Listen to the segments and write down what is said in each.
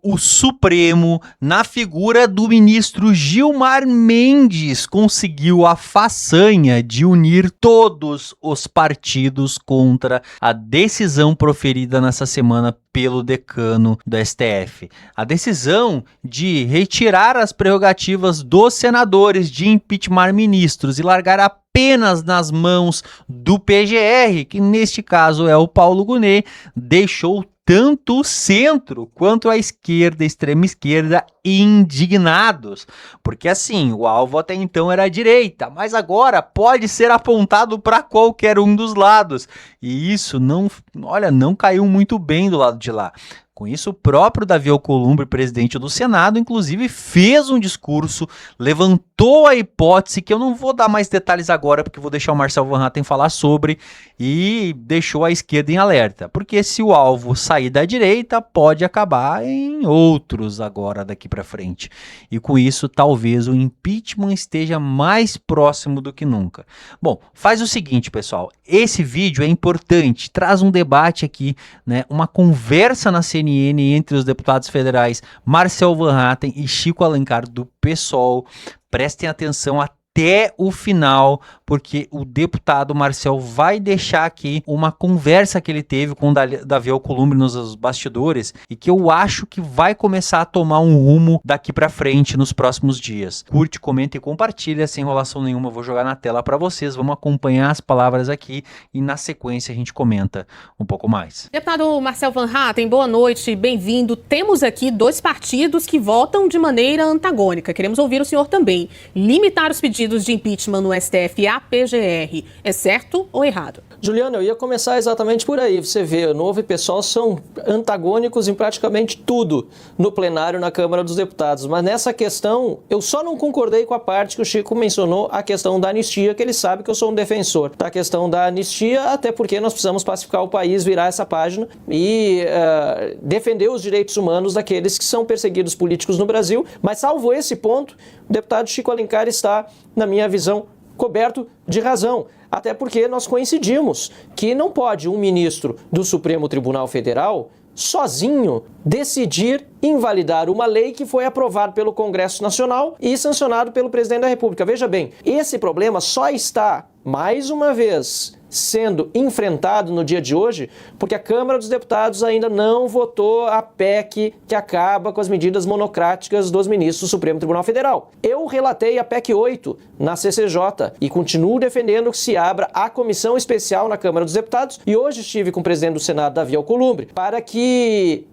O Supremo, na figura do ministro Gilmar Mendes, conseguiu a façanha de unir todos os partidos contra a decisão proferida nessa semana pelo decano do STF. A decisão de retirar as prerrogativas dos senadores de impeachment ministros e largar apenas nas mãos do PGR, que neste caso é o Paulo Gonet, deixou tanto o centro quanto a esquerda, a extrema esquerda, indignados. Porque assim, o alvo até então era a direita, mas agora pode ser apontado para qualquer um dos lados. E isso não caiu muito bem do lado de lá. Com isso, o próprio Davi Alcolumbre, presidente do Senado, inclusive fez um discurso, levantou a hipótese, que eu não vou dar mais detalhes agora, porque vou deixar o Marcel Van Hatten falar sobre, e deixou a esquerda em alerta. Porque se o alvo sair da direita, pode acabar em outros agora daqui para frente. E com isso, talvez o impeachment esteja mais próximo do que nunca. Bom, faz o seguinte, pessoal, esse vídeo é importante, traz um debate aqui, né, uma conversa na CNN entre os deputados federais Marcel Van Hatten e Chico Alencar do PSOL. Prestem atenção até o final, porque o deputado Marcel vai deixar aqui uma conversa que ele teve com o Davi Alcolumbre nos bastidores e que eu acho que vai começar a tomar um rumo daqui pra frente nos próximos dias. Curte, comenta e compartilha, sem enrolação nenhuma, eu vou jogar na tela para vocês, vamos acompanhar as palavras aqui e na sequência a gente comenta um pouco mais. Deputado Marcel Van Hatten, boa noite, bem-vindo. Temos aqui dois partidos que votam de maneira antagônica, queremos ouvir o senhor também. Limitar os pedidos de impeachment no STF e a PGR, é certo ou errado? Juliana, eu ia começar exatamente por aí. Você vê, o Novo e o PSOL são antagônicos em praticamente tudo no plenário na Câmara dos Deputados. Mas nessa questão, eu só não concordei com a parte que o Chico mencionou, a questão da anistia, que ele sabe que eu sou um defensor da questão da anistia, até porque nós precisamos pacificar o país, virar essa página e defender os direitos humanos daqueles que são perseguidos políticos no Brasil. Mas salvo esse ponto, o deputado Chico Alencar está, na minha visão, coberto de razão. Até porque nós coincidimos que não pode um ministro do Supremo Tribunal Federal sozinho decidir invalidar uma lei que foi aprovada pelo Congresso Nacional e sancionado pelo presidente da República. Veja bem, esse problema só está, mais uma vez, sendo enfrentado no dia de hoje porque a Câmara dos Deputados ainda não votou a PEC que acaba com as medidas monocráticas dos ministros do Supremo Tribunal Federal. Eu relatei a PEC 8 na CCJ e continuo defendendo que se abra a comissão especial na Câmara dos Deputados e hoje estive com o presidente do Senado, Davi Alcolumbre, para que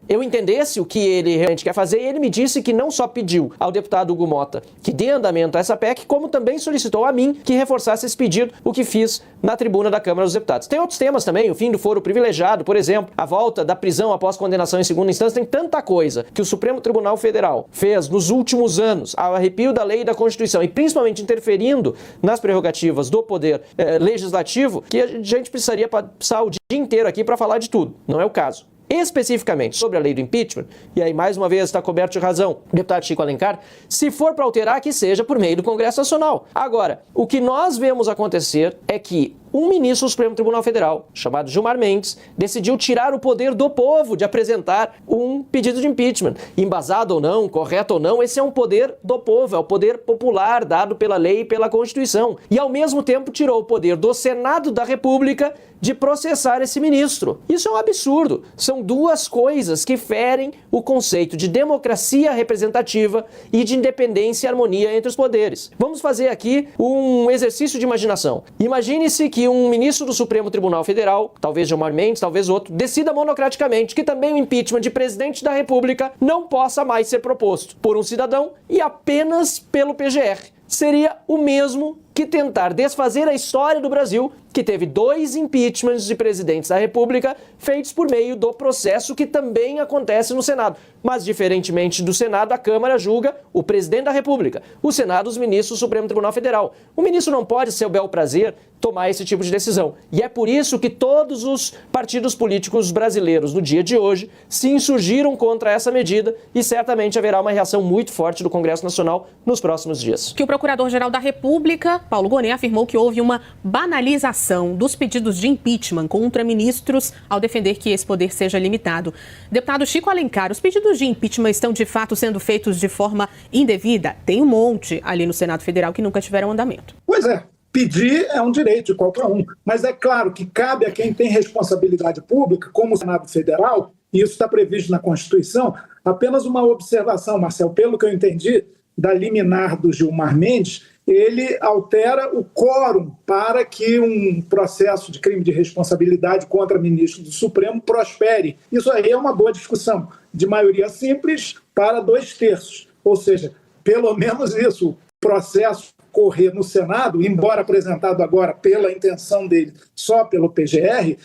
eu entendesse o que ele realmente quer fazer e ele me disse que não só pediu ao deputado Hugo Mota que dê andamento a essa PEC, como também solicitou a mim que reforçasse esse pedido, o que fiz na tribuna da Câmara dos Deputados. Tem outros temas também, o fim do foro privilegiado, por exemplo, a volta da prisão após condenação em segunda instância, tem tanta coisa que o Supremo Tribunal Federal fez nos últimos anos, ao arrepio da lei e da Constituição, e principalmente interferindo nas prerrogativas do poder legislativo, que a gente precisaria passar o dia inteiro aqui para falar de tudo. Não é o caso. Especificamente sobre a lei do impeachment, e aí mais uma vez está coberto de razão o deputado Chico Alencar, se for para alterar, que seja por meio do Congresso Nacional. Agora, o que nós vemos acontecer é que um ministro do Supremo Tribunal Federal, chamado Gilmar Mendes, decidiu tirar o poder do povo de apresentar um pedido de impeachment. Embasado ou não, correto ou não, esse é um poder do povo, é o poder popular dado pela lei e pela Constituição. E ao mesmo tempo tirou o poder do Senado da República de processar esse ministro. Isso é um absurdo. São duas coisas que ferem o conceito de democracia representativa e de independência e harmonia entre os poderes. Vamos fazer aqui um exercício de imaginação. Imagine-se que um ministro do Supremo Tribunal Federal, talvez Gilmar Mendes, talvez outro, decida monocraticamente que também o impeachment de presidente da República não possa mais ser proposto por um cidadão e apenas pelo PGR. Seria o mesmo que tentar desfazer a história do Brasil, que teve 2 impeachments de presidentes da República feitos por meio do processo que também acontece no Senado. Mas, diferentemente do Senado, a Câmara julga o presidente da República, o Senado, os ministros do Supremo Tribunal Federal. O ministro não pode, seu bel prazer, tomar esse tipo de decisão. E é por isso que todos os partidos políticos brasileiros, no dia de hoje, se insurgiram contra essa medida e certamente haverá uma reação muito forte do Congresso Nacional nos próximos dias. Que o Procurador-Geral da República Paulo Gonet, afirmou que houve uma banalização dos pedidos de impeachment contra ministros ao defender que esse poder seja limitado. Deputado Chico Alencar, os pedidos de impeachment estão de fato sendo feitos de forma indevida? Tem um monte ali no Senado Federal que nunca tiveram andamento. Pois é. Pedir é um direito de qualquer um, mas é claro que cabe a quem tem responsabilidade pública, como o Senado Federal, e isso está previsto na Constituição. Apenas uma observação, Marcelo, pelo que eu entendi da liminar do Gilmar Mendes, ele altera o quórum para que um processo de crime de responsabilidade contra ministro do Supremo prospere. Isso aí é uma boa discussão, de maioria simples para 2/3, ou seja, pelo menos isso, o processo correr no Senado, embora apresentado agora pela intenção dele só pelo PGR,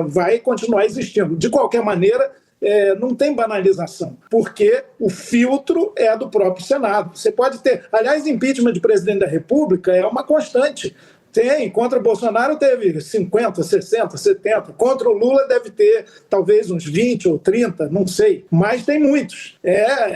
vai continuar existindo. De qualquer maneira, não tem banalização, porque o filtro é do próprio Senado. Você pode ter... Aliás, impeachment de presidente da República é uma constante. Contra o Bolsonaro teve 50, 60, 70. Contra o Lula deve ter talvez uns 20 ou 30, não sei. Mas tem muitos.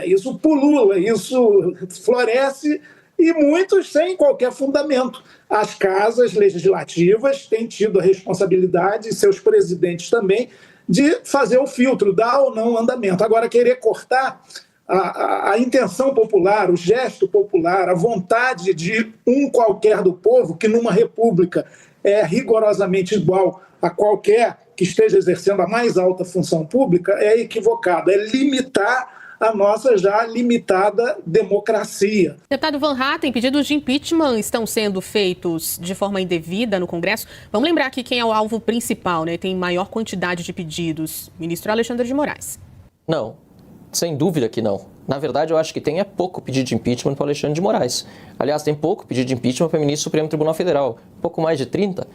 Isso pulula, isso floresce, e muitos sem qualquer fundamento. As casas legislativas têm tido a responsabilidade, e seus presidentes também, de fazer o filtro, dar ou não andamento. Agora, querer cortar a intenção popular, o gesto popular, a vontade de um qualquer do povo, que numa república é rigorosamente igual a qualquer que esteja exercendo a mais alta função pública, é equivocado, é limitar a nossa já limitada democracia. Deputado Van Hatten, pedidos de impeachment estão sendo feitos de forma indevida no Congresso. Vamos lembrar aqui quem é o alvo principal, né? Tem maior quantidade de pedidos. Ministro Alexandre de Moraes. Não, sem dúvida que não. Na verdade, eu acho que tem pouco pedido de impeachment para o Alexandre de Moraes. Aliás, tem pouco pedido de impeachment para o ministro do Supremo Tribunal Federal. Pouco mais de 30.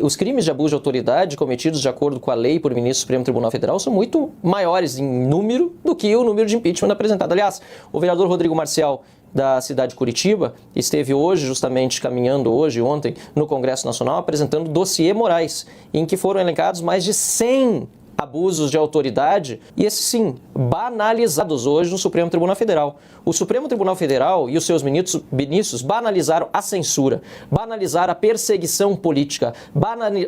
Os crimes de abuso de autoridade cometidos de acordo com a lei por ministro do Supremo Tribunal Federal são muito maiores em número do que o número de impeachment apresentado. Aliás, o vereador Rodrigo Marcial, da cidade de Curitiba, esteve hoje, justamente caminhando ontem, no Congresso Nacional, apresentando o dossiê Moraes, em que foram elencados mais de 100 abusos de autoridade, e esses sim, banalizados hoje no Supremo Tribunal Federal. O Supremo Tribunal Federal e os seus ministros banalizaram a censura, banalizaram a perseguição política,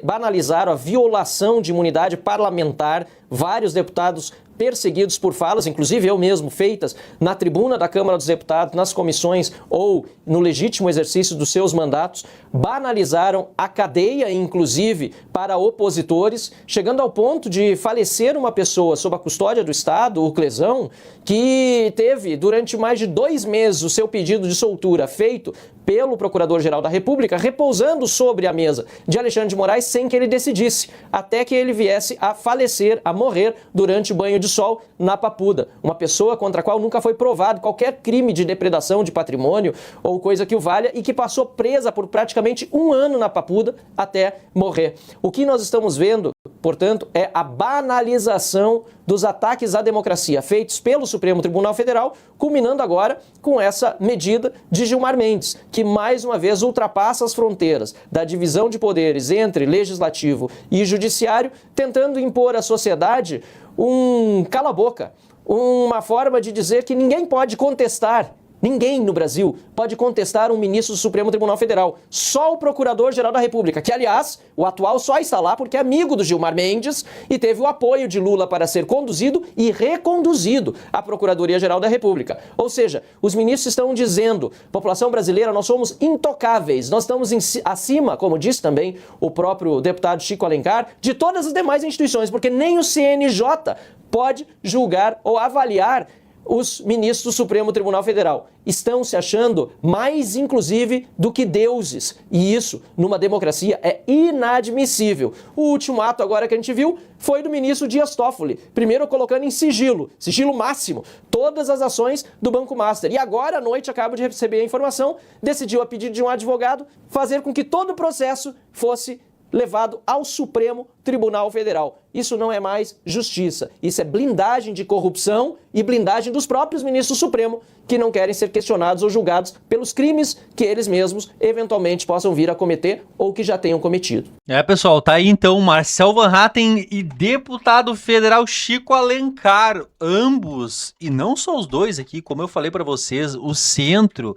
banalizaram a violação de imunidade parlamentar, vários deputados perseguidos por falas, inclusive eu mesmo, feitas na tribuna da Câmara dos Deputados, nas comissões ou no legítimo exercício dos seus mandatos, banalizaram a cadeia, inclusive, para opositores, chegando ao ponto de falecer uma pessoa sob a custódia do Estado, o Clesão, que teve durante mais de 2 meses o seu pedido de soltura feito pelo Procurador-Geral da República, repousando sobre a mesa de Alexandre de Moraes sem que ele decidisse, até que ele viesse a falecer, a morrer durante o banho de sol na Papuda. Uma pessoa contra a qual nunca foi provado qualquer crime de depredação de patrimônio ou coisa que o valha e que passou presa por praticamente 1 ano na Papuda até morrer. O que nós estamos vendo, portanto, é a banalização dos ataques à democracia feitos pelo Supremo Tribunal Federal, culminando agora com essa medida de Gilmar Mendes, que mais uma vez ultrapassa as fronteiras da divisão de poderes entre legislativo e judiciário, tentando impor à sociedade um cala-boca, uma forma de dizer que ninguém pode contestar. Ninguém no Brasil pode contestar um ministro do Supremo Tribunal Federal. Só o Procurador-Geral da República, que, aliás, o atual só está lá porque é amigo do Gilmar Mendes e teve o apoio de Lula para ser conduzido e reconduzido à Procuradoria-Geral da República. Ou seja, os ministros estão dizendo, população brasileira, nós somos intocáveis, nós estamos acima, como disse também o próprio deputado Chico Alencar, de todas as demais instituições, porque nem o CNJ pode julgar ou avaliar os ministros do Supremo Tribunal Federal. Estão se achando mais, inclusive, do que deuses. E isso, numa democracia, é inadmissível. O último ato agora que a gente viu foi do ministro Dias Toffoli. Primeiro colocando em sigilo máximo, todas as ações do Banco Master. E agora à noite, acabo de receber a informação, decidiu a pedido de um advogado fazer com que todo o processo fosse levado ao Supremo Tribunal Federal. Isso não é mais justiça. Isso é blindagem de corrupção e blindagem dos próprios ministros do Supremo, que não querem ser questionados ou julgados pelos crimes que eles mesmos eventualmente possam vir a cometer ou que já tenham cometido. Pessoal, tá aí então Marcel Van Hatten e deputado federal Chico Alencar, ambos, e não só os dois aqui, como eu falei para vocês, o centro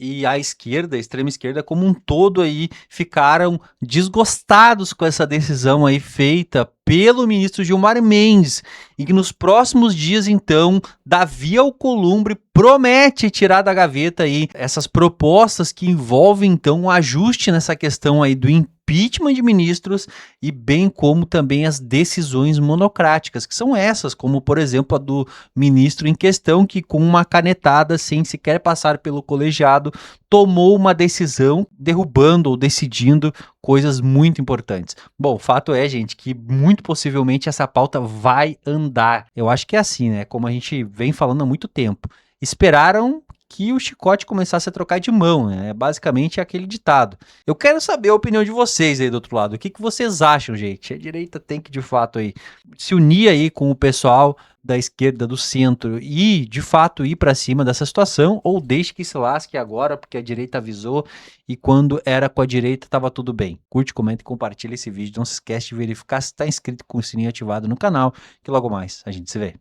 e a esquerda, a extrema esquerda como um todo aí, ficaram desgostados com essa decisão aí feita pelo ministro Gilmar Mendes, e que nos próximos dias, então, Davi Alcolumbre promete tirar da gaveta aí essas propostas que envolvem, então, um ajuste nessa questão aí do impeachment de ministros e bem como também as decisões monocráticas, que são essas, como, por exemplo, a do ministro em questão, que com uma canetada, sem sequer passar pelo colegiado, tomou uma decisão derrubando ou decidindo coisas muito importantes. Bom, o fato é, gente, que muito possivelmente essa pauta vai andar. Eu acho que é assim, né? Como a gente vem falando há muito tempo. Esperaram que o chicote começasse a trocar de mão, né? Basicamente é aquele ditado. Eu quero saber a opinião de vocês aí do outro lado. O que vocês acham, gente? A direita tem que, de fato, aí se unir aí com o pessoal da esquerda, do centro e, de fato, ir para cima dessa situação, ou deixe que se lasque agora, porque a direita avisou e quando era com a direita estava tudo bem. Curte, comenta e compartilha esse vídeo. Não se esquece de verificar se está inscrito com o sininho ativado no canal, que logo mais a gente se vê.